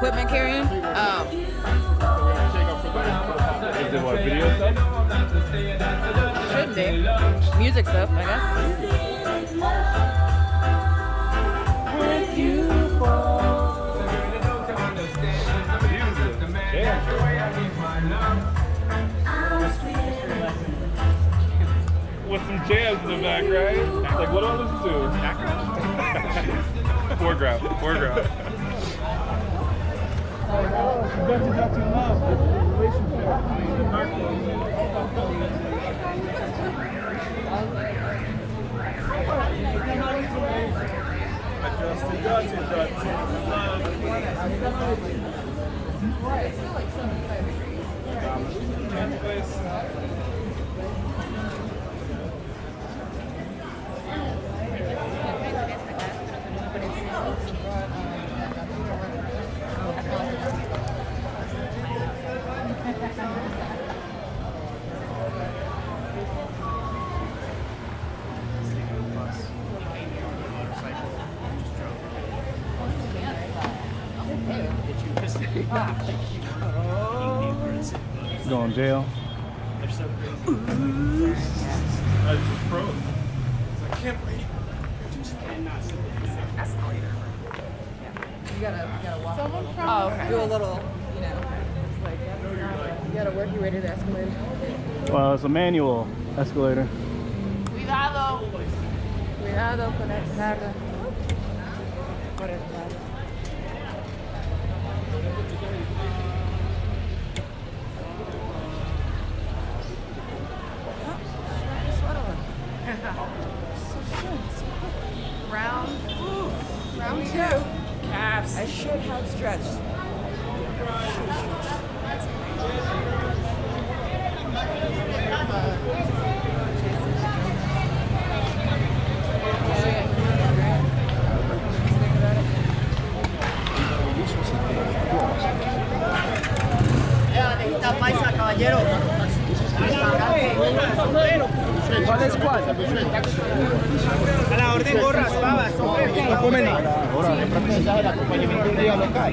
equipment carrying? Oh. Is it what, video stuff? Shouldn't be. Music stuff, I guess. With some jazz in the back, right? Like, what do I listen to? Foreground. Going to jail. They're so crazy. I just froze. I can't wait. Escalator. You gotta walk. Oh, okay. Do a little, you know. You gotta work your way to the escalator. Well, it's a manual escalator. Cuidado. Cuidado con el carro. Por el carro. Round two. Calves. I should have stretched. Necesita paisa, caballero. ¿Cuál es cuál? A la orden gorras, babas, Ahora, el acompañamiento un día local.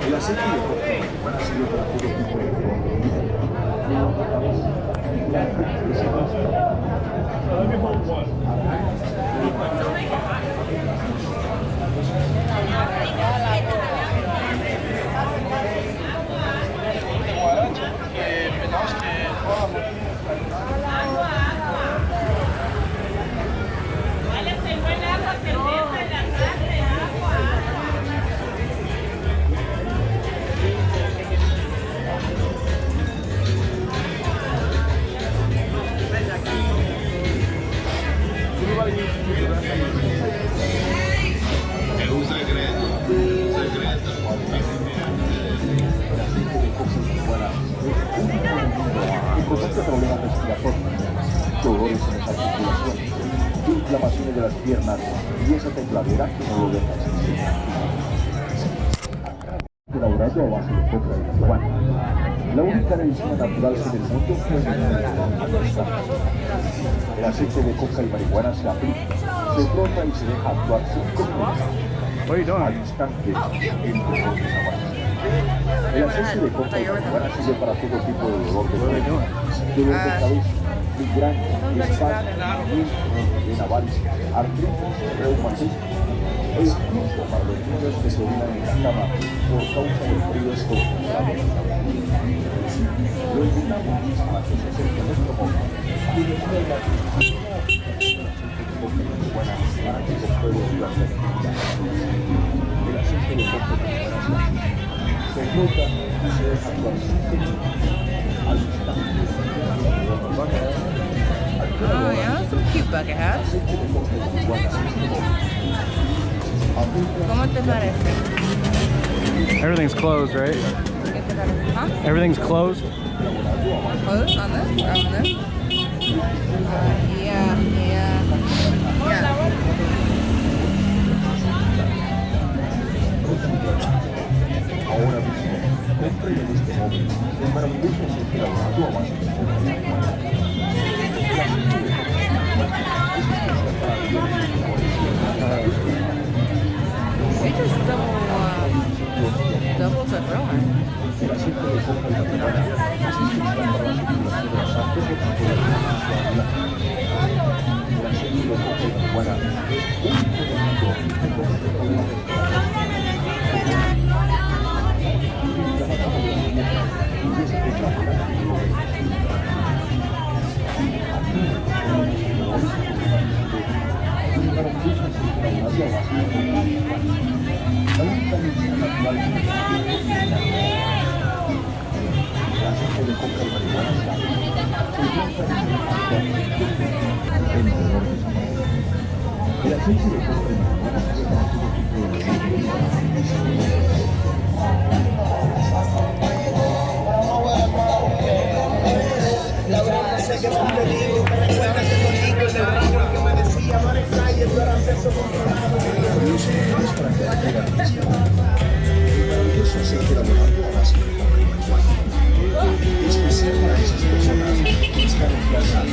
El aceite de coco ha sido para todo tipo de inflamaciones de las piernas y esa tembladera que no lo deja elaborado a base de coca y marihuana. La única medicina natural en el mundo fue el aceite de coca y marihuana se aplica, se frota y se deja actuar 5 minutos al instante entre los avances. El aceite de coca y marihuana sirve para todo tipo de dolor de cabeza, migraña, espasmos, venavales, artritis, reumatismo, e incluso para los niños que se orinan en la cama por causa del frío descontrolado. Lo invitamos a que se acerque a nuestro móvil y después para que se pueda ayudar. El aceite de coco se frota y se deja actuar al instante. Oh, yeah, some cute bucket hats. ¿Cómo te parece? Everything's closed, right? ¿Qué te parece? Huh? Everything's closed. Clothes on this? Or on this? Yeah. Ahora mismo, compre en este momento el maravilloso refrigerador más We just double took Rowan. el asiento de compra y la semana es especial para la circulación de las artes de transporte. El asiento de compra y la semana especial para esas personas que están en casa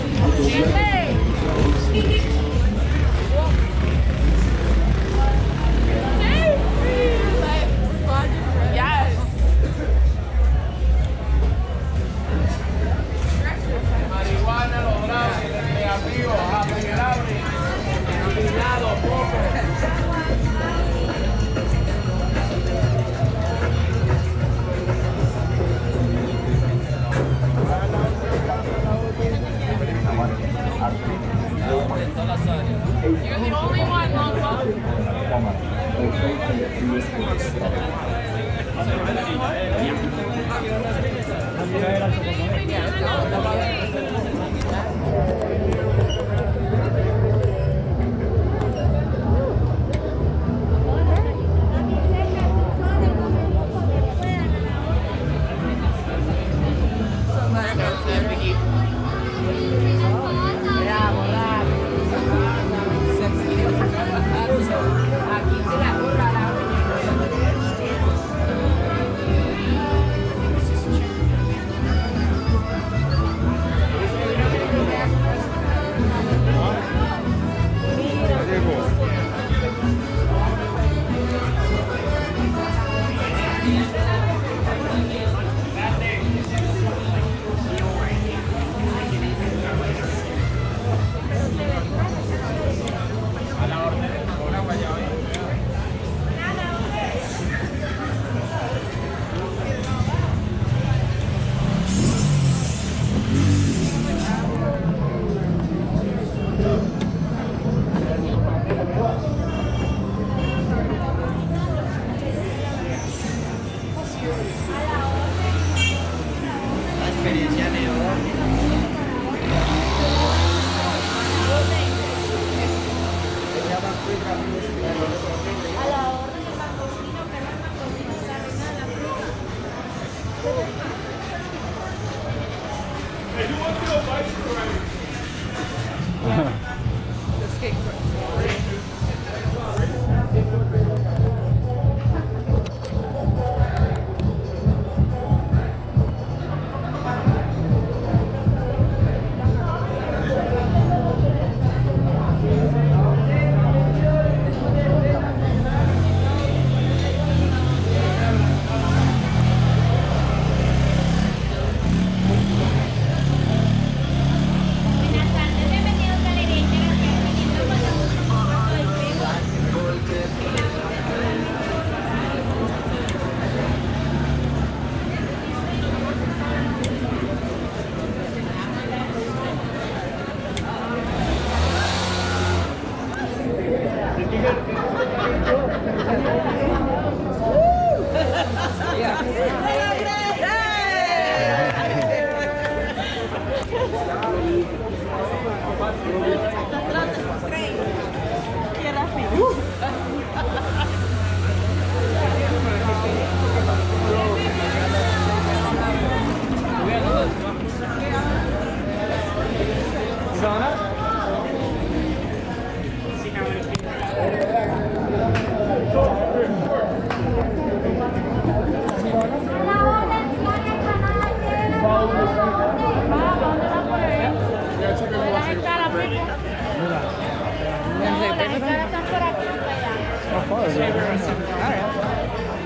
Yes. Marihuana, los bravos, amigos, apilado, poco. You're the only one, Loco.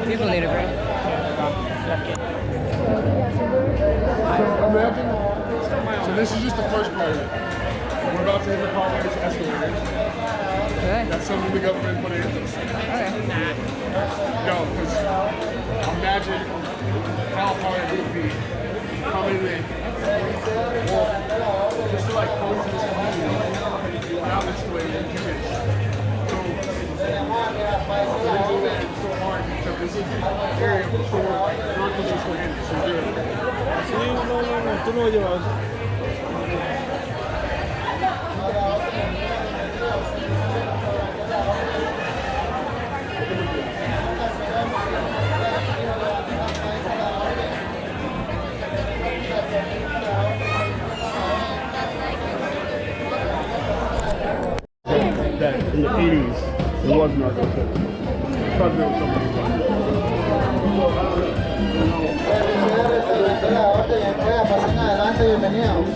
People later, bro. So this is just the first part. We're about to hit the part where it's escalators. Okay. That's something the government put in. Okay. No, because imagine how hard it would be coming in. Well, just to like come to this community without escalator units. So it's so hard because this is the area before non-police went in. So good. Sí, no, tú no lo llevas. That in the 80s, there was narcotics. Because there was something. Pasen adelante, bienvenidos.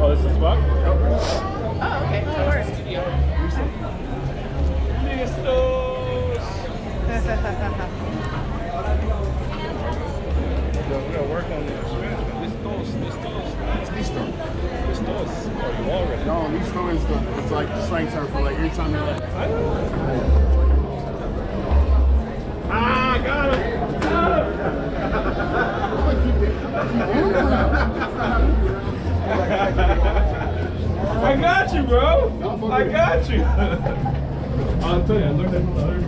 Oh, this is what? Oh, okay. No worries. We gotta work on the Spanish, but listos. Oh, you already. No, listo is it's like the slang term for like anytime you're like. Ah, got him! I got you, bro! I got you! I'll tell you, I learned that from the other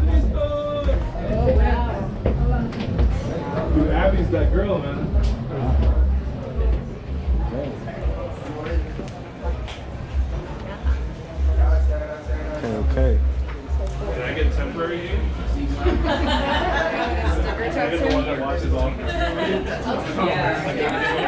Listos! Oh, wow. Dude, Abby's that girl, man. Okay. Can I get temporary here? Can I get the one that watches all? Yeah.